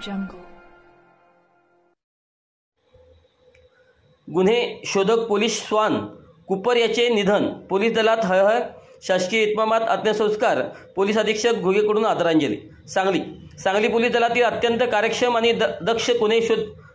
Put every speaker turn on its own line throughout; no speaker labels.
jungle.
गुन्हे शोधक police श्वान कुपर याचे निधन, पोलीस दलात हळहळ, शासकीय इतमामात अंत्यसंस्कार, पोलीस अधीक्षक घुगेकडून आदरांजली. सांगली पोलीस दलातील अत्यंत कार्यक्षम आणि दक्ष गुन्हे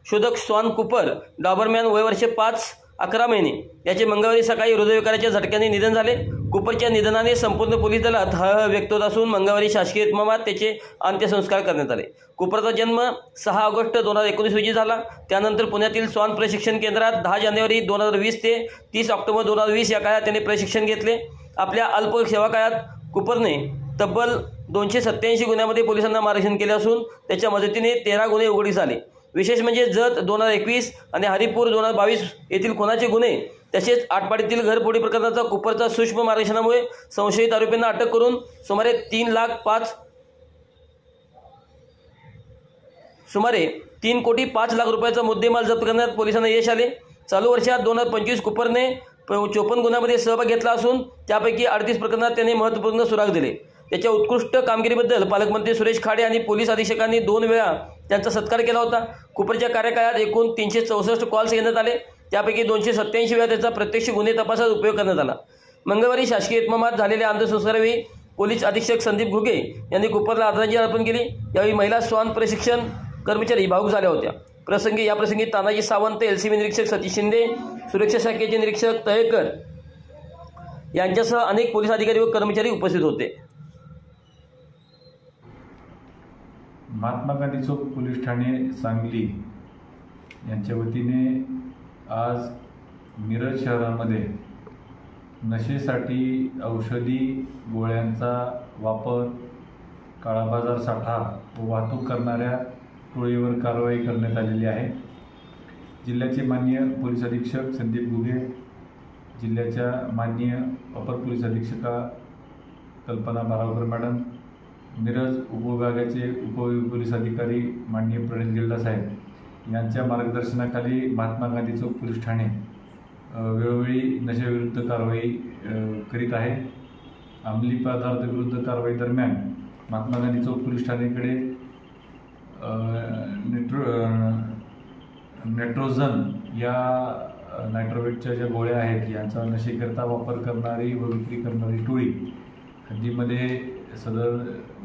शोधक श्वान कुपर डॉबरमॅन वय वर्षे 5-11 महिने याचे मंगळवारी सकाळी हृदयविकाराच्या झटक्याने निधन झाले. कुपरच्या निधनाने संपूर्ण पोलीस दलात हळहळ व्यक्त होत असून मंगळवारी शासकीय इतमामात त्याचे अंत्यसंस्कार करण्यात आले. कुपरचा जन्म 6 ऑगस्ट 2019 रोजी झाला. त्यानंतर पुण्यातील श्वान प्रशिक्षण केंद्रात 10 जानेवारी 2020 ते 30 ऑक्टोबर 2020 या काळात त्याने प्रशिक्षण घेतले. आपल्या अल्प सेवा काळात कुपरने तब्बल 287 गुन्ह्यामध्ये पोलिसांना मार्गदर्शन केले असून त्याच्या मदतीने 13 गुन्हे उघडकीस आले. विशेष म्हणजे जत 2021 आणि हरिपूर 2022 येथील खुनाचे गुन्हे तसेच आटपाडीतील घरफोडी प्रकरणाचा कुपरचा सूक्ष्म मार्गदर्शनामुळे संशयित आरोपींना अटक करून सुमारे 3 कोटी 5 लाख रुपयाचा मुद्देमाल जप्त करण्यात पोलिसांना यश आले. चालू वर्षात 2025 कुपरने 54 गुन्ह्यामध्ये सहभाग घेतला असून त्यापैकी 38 प्रकरणात त्याने महत्त्वपूर्ण सुराग दिले. त्याच्या उत्कृष्ट कामगिरीबद्दल पालकमंत्री सुरेश खाडे आणि पोलीस अधीक्षकांनी 2 वेळा त्यांचा सत्कार केला होता. कुपरच्या कार्यकाळात एकूण 364 कॉल्स घेण्यात आले. त्यापैकी 287 वेळा त्याचा प्रत्यक्ष गुन्हे तपासात उपयोग करण्यात आला. मंगळवारी शासकीय इतमामात झालेल्या अंत्यसंस्कारावेळी पोलीस अधीक्षक संदीप घुगे यांनी कुपरला आदरांजली अर्पण केली. यावेळी महिला श्वान प्रशिक्षण कर्मचारी भावूक झाल्या होत्या. याप्रसंगी तानाजी सावंत, LCB निरीक्षक सतीश शिंदे, सुरक्षा शाखेचे निरीक्षक तळेकर यांच्यासह अनेक पोलीस अधिकारी व कर्मचारी उपस्थित होते.
महात्मा गांधी चौक पोलीस ठाणे सांगली यांच्या वतीने आज मिरज शहरामध्ये नशेसाठी औषधी गोळ्यांचा वापर, काळाबाजार साठा व वाहतूक करणाऱ्या टोळीवर कारवाई करण्यात आलेली आहे. जिल्ह्याचे माननीय पोलीस अधीक्षक संदीप घुगे, जिल्ह्याच्या माननीय अपर पोलीस अधीक्षका कल्पना बारावकर मॅडम, मिरज उपविभागाचे उपपोलीस अधिकारी माननीय प्रणित गिल्डा साहेब यांच्या मार्गदर्शनाखाली महात्मा गांधी चौक पोलीस ठाणे वेळोवेळी नशेविरुद्ध कारवाई करीत आहे. अंमली पदार्थ विरुद्ध कारवाई दरम्यान महात्मा गांधी चौक पोलीस ठाणेकडे नेट्रोझन या नायट्रोवेटच्या ज्या गोळ्या आहेत यांचा नशेकरता वापर करणारी व विक्री करणारी टोळी हद्दीमध्ये सदर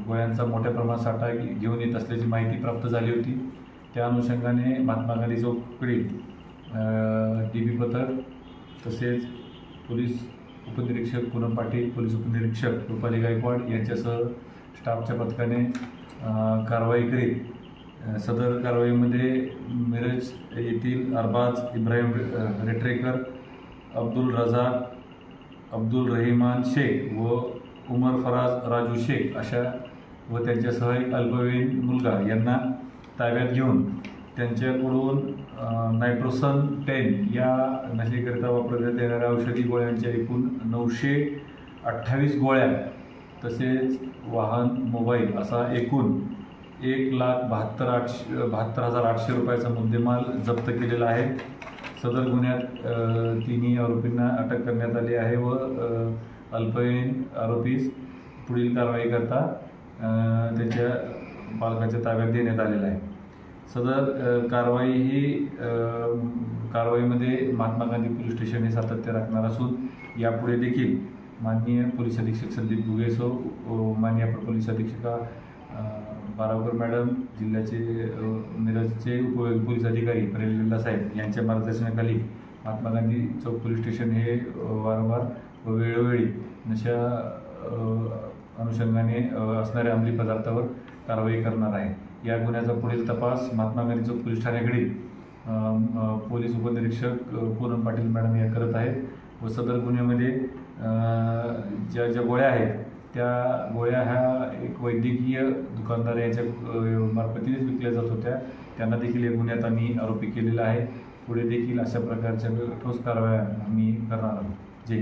गोळ्यांचा मोठ्या प्रमाणात साठा घेऊन येत असल्याची माहिती प्राप्त झाली होती. त्या अनुषंगाने महात्मा गांधी चौककडील DB पथक तसेच पोलीस उपनिरीक्षक पूनम पाटील, पोलीस उपनिरीक्षक रुपाली गायकवाड यांच्यासह स्टाफच्या पथकाने कारवाई करीत सदर कारवाईमध्ये मिरज येथील अरबाज इब्राहिम रेट्रेकर, अब्दुल रजाक, अब्दुल रहिमान शेख व उमर फराज राजू शेख अशा व त्यांच्यासह एक अल्पवयीन मुलगा यांना ताब्यात घेऊन त्यांच्याकडून नायट्रोसन 10 या नशेकरिता वापरण्यात येणाऱ्या औषधी गोळ्यांच्या एकूण 928 गोळ्या तसेच वाहन, मोबाईल असा एकूण 1,72,800 रुपयाचा मुद्देमाल जप्त केलेला आहे. सदर गुन्ह्यात 3 आरोपींना अटक करण्यात आली आहे व अल्पवयीन आरोपीस पुढील कारवाई करता त्याच्या पालकाच्या ताब्यात देण्यात आलेला आहे. सदर कारवाईमध्ये महात्मा गांधी पोलीस स्टेशन हे सातत्य राखणार असून यापुढे देखील माननीय पोलीस अधीक्षक संदीप घुगेसो, माननीय अपर पोलीस अधीक्षका बारावकर मॅडम, जिल्ह्याचे मिरजचे उपपोलीस अधिकारी प्रणित गिल्डा साहेब यांच्या मार्गदर्शनाखाली महात्मा गांधी चौक पोलीस स्टेशन हे वारंवार व वेळोवेळी नशा अनुषंगाने असणाऱ्या अंमली पदार्थावर कारवाई करणार आहे. या गुन्ह्याचा पुढील तपास महात्मा गांधी चौक पोलीस ठाण्याकडील पोलीस उपनिरीक्षक पूनम पाटील मॅडम या करत आहेत व सदर गुन्ह्यामध्ये ज्या गोळ्या आहेत त्या गोळ्या ह्या एक वैद्यकीय दुकानदार यांच्या मार्फतीनेच विकल्या जात होत्या. त्यांना देखील या गुन्ह्यात आम्ही आरोपी केलेला आहे. पुढे देखील अशा प्रकारच्या ठोस कारवाया आम्ही करणार आहोत. जय